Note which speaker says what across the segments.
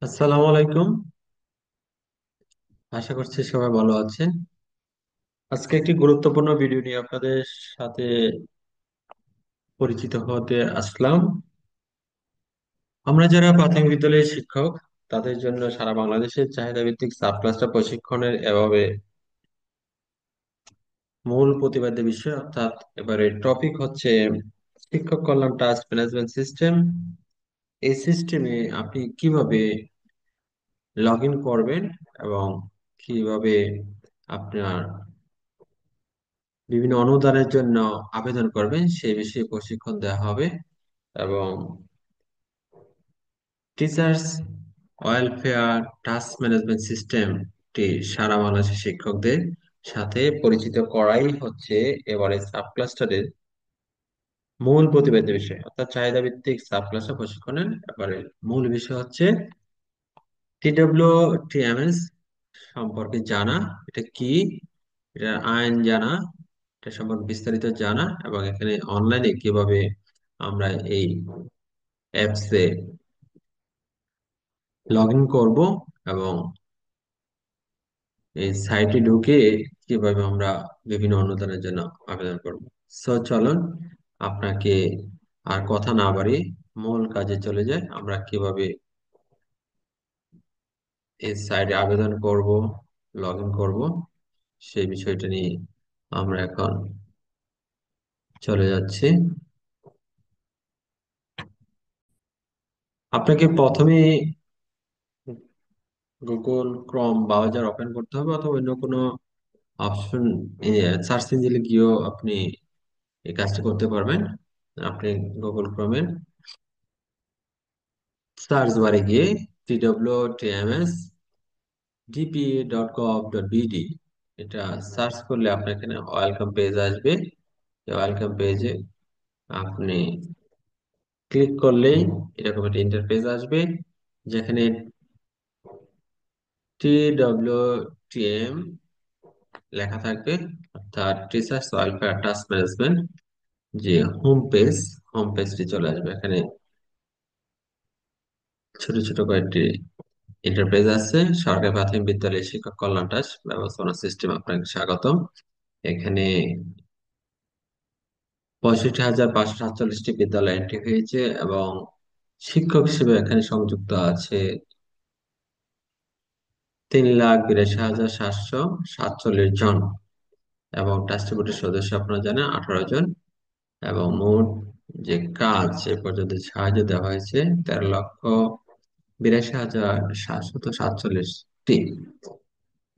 Speaker 1: আসসালামু আলাইকুম। আশা করছি সবাই ভালো আছেন। আজকে একটি গুরুত্বপূর্ণ ভিডিও নিয়ে আপনাদের সাথে পরিচিত হতে আসলাম। আমরা যারা প্রাথমিক বিদ্যালয়ের শিক্ষক, তাদের জন্য সারা বাংলাদেশের চাহিদা ভিত্তিক সাব ক্লাস্টার প্রশিক্ষণের এভাবে মূল প্রতিপাদ্য বিষয়, অর্থাৎ এবারে টপিক হচ্ছে শিক্ষক কল্যাণ টাস্ক ম্যানেজমেন্ট সিস্টেম। এই সিস্টেমে আপনি কিভাবে লগ ইন করবেন এবং কিভাবে আপনার বিভিন্ন অনুদানের জন্য আবেদন করবেন সেই বিষয়ে প্রশিক্ষণ দেওয়া হবে। এবং টিচার্স ওয়েলফেয়ার টাস্ক ম্যানেজমেন্ট সিস্টেমটি সারা বাংলাদেশের শিক্ষকদের সাথে পরিচিত করাই হচ্ছে এবারে সাব ক্লাস্টারের মূল প্রতিপাদ্য বিষয়, অর্থাৎ চাহিদা ভিত্তিক সাব ক্লাস্টার প্রশিক্ষণের এবারে মূল বিষয় হচ্ছে টিডব্লিউটিএমএস সম্পর্কে জানা। এটা কি, এটা আইন জানা, এটা সম্পর্কে বিস্তারিত জানা, এবং এখানে অনলাইনে কিভাবে আমরা এই অ্যাপসে লগ ইন করবো এবং এই সাইটে ঢুকে কিভাবে আমরা বিভিন্ন অনুদানের জন্য আবেদন করব। সো চলুন, আপনাকে আর কথা না বাড়িয়ে মূল কাজে চলে যায়। আমরা কিভাবে এই সাইটে আবেদন করব, লগ ইন করবো, সেই বিষয়টা নিয়ে আমরা এখন চলে যাচ্ছি। আপনাকে প্রথমে গুগল ক্রোম ব্রাউজার ওপেন করতে হবে, অথবা অন্য কোনো অপশন সার্চ ইঞ্জিনে গিয়েও আপনি এই কাজটি করতে পারবেন। আপনি গুগল ক্রোমের সার্চ বারে গিয়ে TWTMS dpa.gov.bd এটা সার্চ করলে আপনার এখানে ওয়েলকাম পেজ আসবে। ওয়েলকাম পেজে আপনি ক্লিক করলেই এরকম একটা ইন্টারফেস আসবে, যেখানে TWTM লেখা থাকবে, অর্থাৎ টিচার্স ওয়েলফেয়ার টাস্ক ম্যানেজমেন্ট যে হোম পেজটি চলে আসবে। এখানে ছোট ছোট কয়েকটি ইন্টারফেস আছে। সরকারি প্রাথমিক বিদ্যালয় শিক্ষক কল্যাণ ট্রাস্ট ব্যবস্থাপনা সিস্টেম, আপনাকে স্বাগতম। এখানে 65,547টি বিদ্যালয় এন্ট্রি হয়েছে, এবং শিক্ষক হিসেবে এখানে সংযুক্ত আছে 3,82,747 জন, এবং ট্রাস্টি বোর্ডের সদস্য আপনারা জানেন 18 জন। এবং মোট যে কাজ এ পর্যন্ত সাহায্য দেওয়া হয়েছে 13,82,747টি।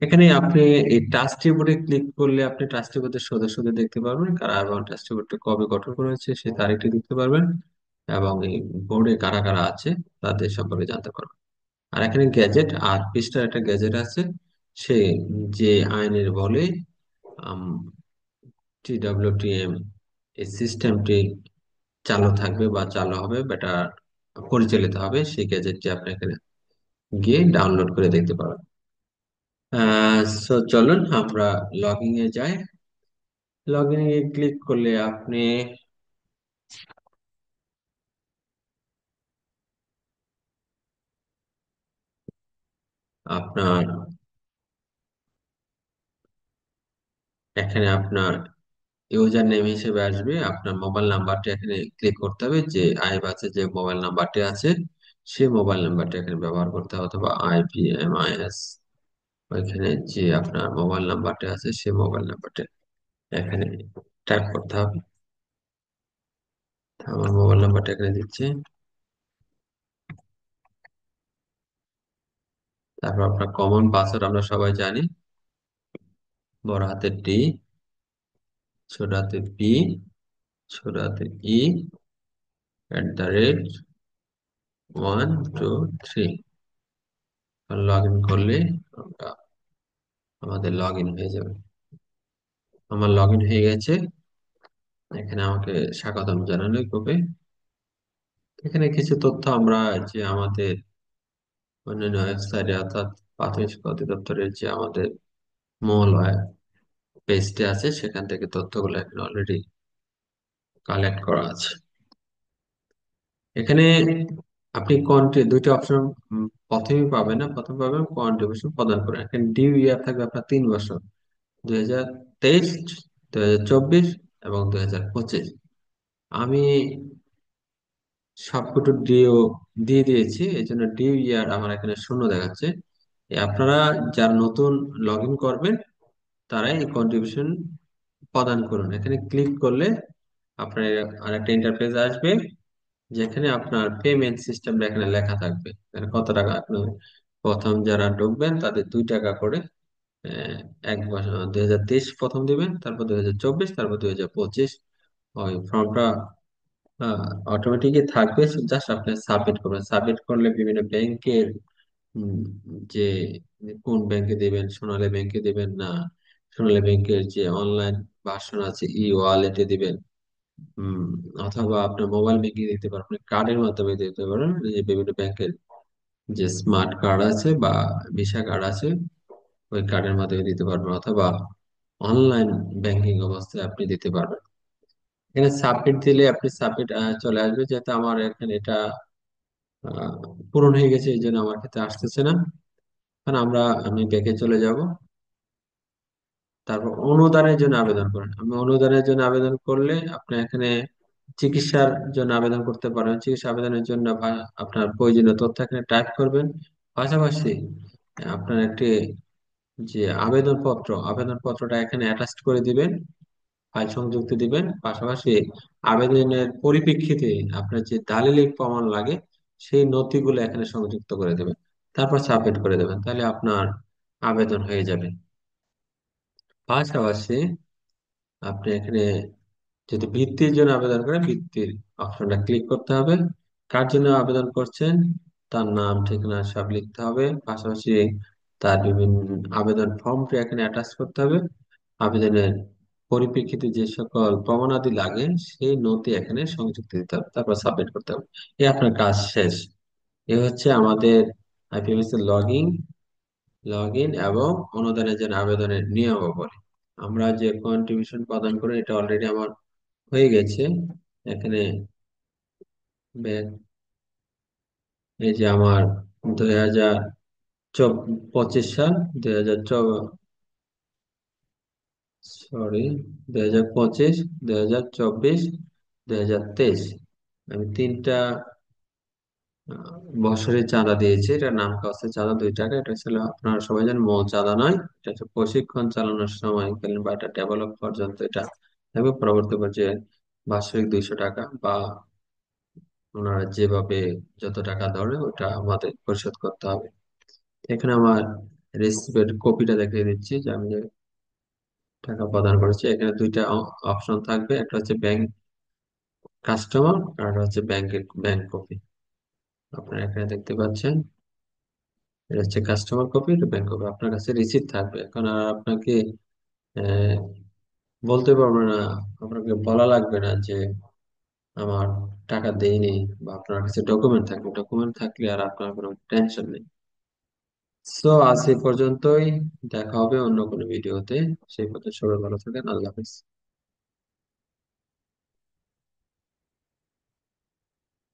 Speaker 1: এখানে আপনি এই ট্রাস্টি বোর্ডে ক্লিক করলে আপনি ট্রাস্টি বোর্ডের সদস্যদের দেখতে পারবেন, কারা এবং ট্রাস্টি বোর্ডটা কবে গঠন করা হয়েছে সেই তারিখটি দেখতে পারবেন, এবং এই বোর্ডে কারা কারা আছে তাদের সম্পর্কে জানতে পারবেন। আর এখানে গ্যাজেট আর পৃষ্ঠার একটা গ্যাজেট আছে, সে যে আইনের বলে TWTM এই সিস্টেমটি চালু থাকবে বা চালু হবে, বেটা পরিচালিত হবে, সেই গ্যাজেটটি আপনি এখানে গিয়ে ডাউনলোড করে দেখতে পাবেন। চলুন আমরা লগইন এ যাই। লগইন এ ক্লিক করলে আপনি আপনার এখানে আপনার ইউজার নেম হিসেবে আসবে আপনার মোবাইল নাম্বারটি। এখানে ক্লিক করতে হবে, যে আইব আছে যে মোবাইল নাম্বারটি আছে সেই মোবাইল নাম্বারটি এখানে ব্যবহার করতে হবে, অথবা IPMIS ওইখানে যে আপনার মোবাইল নাম্বারটি আছে সেই মোবাইল নাম্বারটি এখানে টাইপ করতে হবে। তো আমার মোবাইল নাম্বারটা এখানে দিচ্ছি। তারপর আপনার কমন পাসওয়ার্ড আমরা সবাই জানি, বড় হাতের ডি, ছোট হাতের পি, ছোট হাতের @123। লগ ইন করলে আমরা আমাদের লগ ইন হয়ে যাবে। আমার লগ ইন হয়ে গেছে। এখানে আমাকে স্বাগতম জানানো গ্রুপে। এখানে কিছু তথ্য আমরা যে আমাদের অন্যান্য ওয়েবসাইটে, অর্থাৎ প্রাথমিক শিক্ষা অধিদপ্তরের যে আমাদের মূল পেজটি আছে সেখান থেকে তথ্যগুলো এখানে অলরেডি কালেক্ট করা আছে। এখানে আপনি দুইটা অপশন প্রথমেই পাবেন না, প্রথম পাবেন কন্ট্রিবিউশন প্রদান করেন। এখানে ডিউ ইয়ার থাকবে আপনার 3 বছর, 2023, 2024 এবং 2025। আমি সবকটু ডিও দিয়ে দিয়েছি, এই জন্য ডিউ ইয়ার আমার এখানে শূন্য দেখাচ্ছে। আপনারা যারা নতুন লগ ইন করবেন তারাই এই কন্ট্রিবিউশন প্রদান করুন। এখানে ক্লিক করলে আপনার আরেকটা ইন্টারফেস আসবে, যেখানে আপনার পেমেন্ট সিস্টেমটা এখানে লেখা থাকবে, এখানে কত টাকা আপনার প্রথম যারা ঢুকবেন তাদের 2 টাকা করে আহ, 1 বছর 2023 প্রথম দিবেন, তারপর 2024, তারপর 2025। ওই ফর্মটা অটোমেটিকই থাকবে, জাস্ট আপনি সাবমিট করবেন। সাবমিট করলে বিভিন্ন ব্যাংকের উম, যে কোন ব্যাংকে দিবেন, সোনালী ব্যাংকে দিবেন না সোনালী ব্যাংকের যে অনলাইন ভার্সন আছে ই ওয়ালেটে দিবেন, উম, অথবা আপনার মোবাইল ব্যাংকিং দিতে পারেন, আপনি কার্ডের মাধ্যমে দিতে পারেন। এই যে বিভিন্ন ব্যাংকের যে স্মার্ট কার্ড আছে বা ভিসা কার্ড আছে, ওই কার্ডের মাধ্যমে দিতে পারবেন, অথবা অনলাইন ব্যাংকিং অবস্থায় আপনি দিতে পারবেন। এখানে সাবমিট দিলে আপনি সাবমিট চলে আসবে, যেহেতু আমার এখানে এটা আহ, পূরণ হয়ে গেছে, এই জন্য আমার ক্ষেত্রে আসতেছে না। কারণ আমি ব্যাংকে চলে যাব, তারপর অনুদানের জন্য আবেদন করেন। আমি অনুদানের জন্য আবেদন করলে আপনি এখানে চিকিৎসার জন্য আবেদন করতে পারেন। চিকিৎসা আবেদনের জন্য আপনার প্রয়োজনীয় তথ্য এখানে টাইপ করবেন। পাশাপাশি আপনার একটি যে আবেদন পত্রটা এখানে অ্যাটাচ করে দিবেন, ফাইল সংযুক্ত দিবেন। পাশাপাশি আবেদনের পরিপ্রেক্ষিতে আপনার যে দালিলিক প্রমাণ লাগে সেই নথিগুলো এখানে সংযুক্ত করে দেবেন, তারপর সাবমিট করে দেবেন, তাহলে আপনার আবেদন হয়ে যাবে। পাশাপাশি আপনি এখানে যদি বৃত্তির জন্য আবেদন করেন, বৃত্তির অপশনটা ক্লিক করতে হবে। কার জন্য আবেদন করছেন তার নাম ঠিকানা সব লিখতে হবে। পাশাপাশি তার বিভিন্ন আবেদন ফর্মটি এখানে অ্যাটাচ করতে হবে। আবেদনের পরিপ্রেক্ষিতে যে সকল প্রমাণাদি লাগে সেই নথি এখানে সংযুক্ত দিতে হবে, তারপর সাবমিট করতে হবে। এই আপনার কাজ শেষ। এ হচ্ছে আমাদের আইপিএমএস এর লগ ইন এবং অনুদানের জন্য আবেদনের নিয়মাবলী। আমরা যে কন্ট্রিবিউশন প্রদান করি এটা অলরেডি আমার হয়ে গেছে। এখানে ব্যাংক, এই যে আমার 2025 সাল, 2025, 2024, 2023, আমি 3টা বছরের চাঁদা দিয়েছি। এটা নাম কাস্তে চাঁদা 2 টাকা। এটা ছিল, আপনারা সবাই জানেন, মূল চাঁদা নয়, এটা হচ্ছে প্রশিক্ষণ চালানোর সময় বা এটা ডেভেলপ পর্যন্ত এটা থাকবে। পরবর্তী পর্যায়ে বার্ষিক 200 টাকা বা ওনারা যেভাবে যত টাকা ধরে ওটা আমাদের পরিশোধ করতে হবে। এখানে আমার রিসিপ্টের কপিটা দেখিয়ে দিচ্ছি যে আমি যে টাকা প্রদান করেছি। এখানে 2টা অপশন থাকবে, একটা হচ্ছে ব্যাংক কাস্টমার আর একটা হচ্ছে ব্যাংক কপি। আপনারা এখানে দেখতে পাচ্ছেন, এটা হচ্ছে কাস্টমার কপি, এটা ব্যাংক কপি। আপনার কাছে রিসিপ্ট থাকবে, এখন আর আপনাকে আহ, বলতে পারবে না, আপনাকে বলা লাগবে না যে আমার টাকা দেয়নি, বা আপনার কাছে ডকুমেন্ট থাকলে আর আপনার কোনো টেনশন নেই। সো আজ এই পর্যন্তই, দেখা হবে অন্য কোনো ভিডিওতে। সেই পর্যন্ত সবাই ভালো থাকেন, আল্লাহ হাফেজ।